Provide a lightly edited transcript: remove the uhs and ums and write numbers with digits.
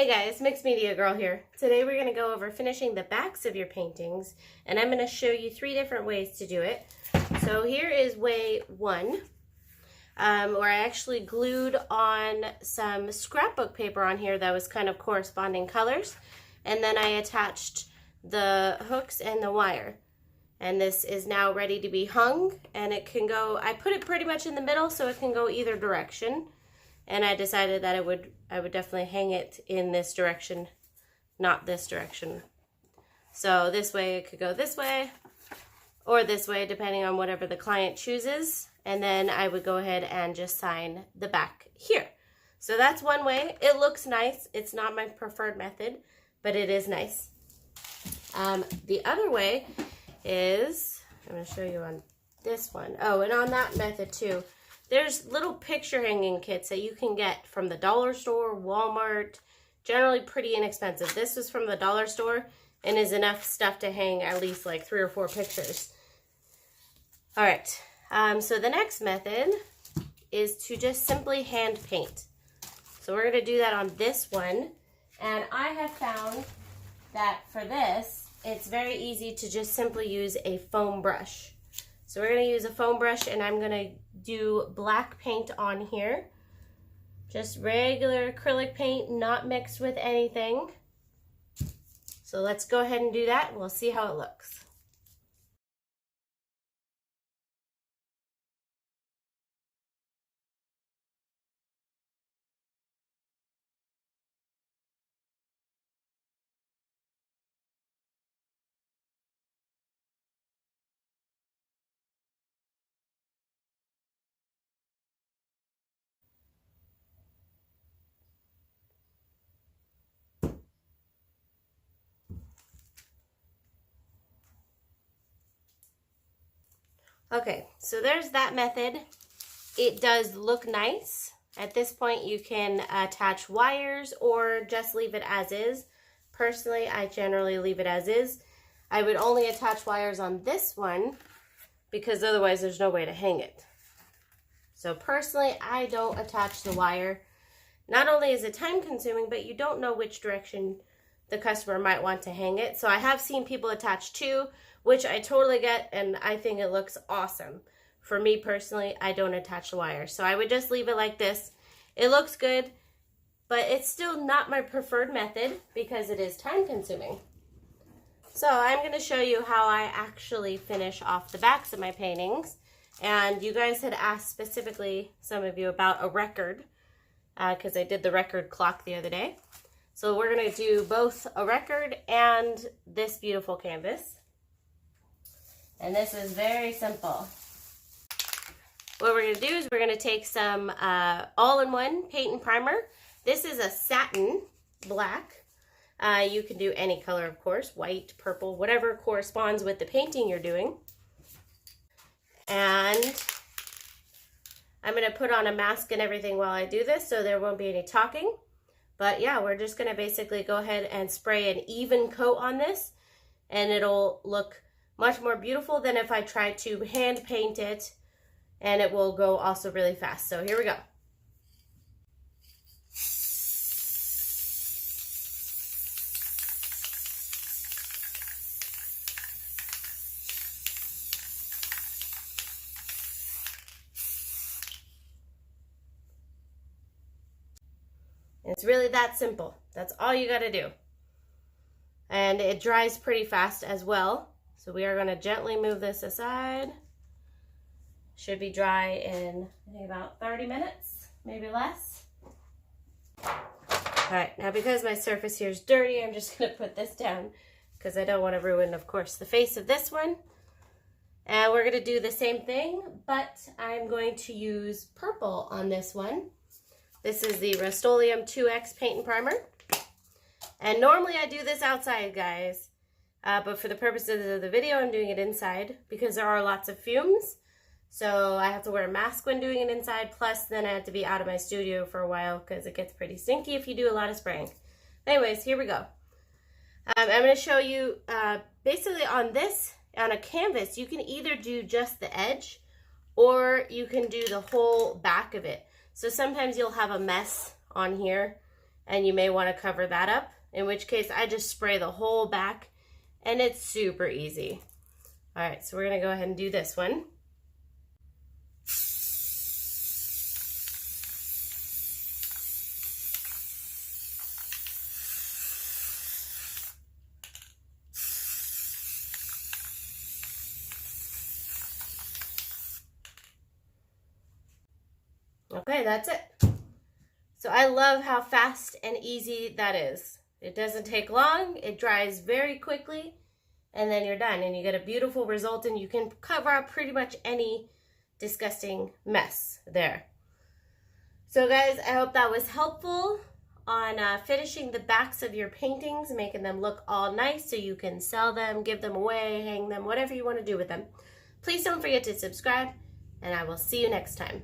Hey guys, Mixed Media Girl here. Today we're going to go over finishing the backs of your paintings, and I'm going to show you 3 different ways to do it. So here is way 1, where I actually glued on some scrapbook paper on here that was kind of corresponding colors, and then I attached the hooks and the wire. And this is now ready to be hung, and it can go, I put it pretty much in the middle so it can go either direction. And I decided that I would definitely hang it in this direction, not this direction. So this way it could go this way or this way, depending on whatever the client chooses. And then I would go ahead and just sign the back here. So that's one way. It looks nice. It's not my preferred method, but it is nice. The other way is, I'm going to show you on this one. Oh, and on that method too. There's little picture hanging kits that you can get from the dollar store, Walmart, generally pretty inexpensive. This was from the dollar store and is enough stuff to hang at least like 3 or 4 pictures. All right, so the next method is to just simply hand paint. So we're gonna do that on this one. And I have found that for this, it's very easy to just simply use a foam brush. So we're going to use a foam brush, and I'm going to do black paint on here. Just regular acrylic paint, not mixed with anything. So let's go ahead and do that, and we'll see how it looks. Okay, so there's that method. It does look nice. At this point, you can attach wires or just leave it as is. Personally, I generally leave it as is. I would only attach wires on this one because otherwise there's no way to hang it. So personally, I don't attach the wire. Not only is it time consuming, but you don't know which direction the customer might want to hang it. So I have seen people attach 2, which I totally get, and I think it looks awesome. For me personally, I don't attach the wire. So I would just leave it like this. It looks good, but it's still not my preferred method because it is time consuming. So I'm going to show you how I actually finish off the backs of my paintings. And you guys had asked specifically, some of you, about a record, because I did the record clock the other day. So we're going to do both a record and this beautiful canvas. And this is very simple. What we're going to do is we're going to take some all-in-one paint and primer. This is a satin black. You can do any color, of course, white, purple, whatever corresponds with the painting you're doing. And I'm going to put on a mask and everything while I do this, so there won't be any talking. But yeah, we're just going to basically go ahead and spray an even coat on this, and it'll look much more beautiful than if I tried to hand paint it, and it will go also really fast. So here we go. It's really that simple. That's all you got to do. And it dries pretty fast as well. So we are going to gently move this aside. Should be dry in, I think, about 30 minutes, maybe less. All right, now because my surface here is dirty, I'm just going to put this down because I don't want to ruin, of course, the face of this one. And we're going to do the same thing, but I'm going to use purple on this one. This is the Rustoleum 2X paint and primer. And normally I do this outside, guys. But for the purposes of the video, I'm doing it inside because there are lots of fumes. So I have to wear a mask when doing it inside. Plus, then I have to be out of my studio for a while because it gets pretty stinky if you do a lot of spraying. Anyways, here we go. I'm going to show you basically on a canvas, you can either do just the edge or you can do the whole back of it. So sometimes you'll have a mess on here and you may want to cover that up, in which case I just spray the whole back and it's super easy. All right, so we're gonna go ahead and do this one. Okay, that's it. So I love how fast and easy that is. It doesn't take long, it dries very quickly, and then you're done and you get a beautiful result, and you can cover up pretty much any disgusting mess there. So guys, I hope that was helpful on finishing the backs of your paintings, making them look all nice so you can sell them, give them away, hang them, whatever you want to do with them. Please don't forget to subscribe, and I will see you next time.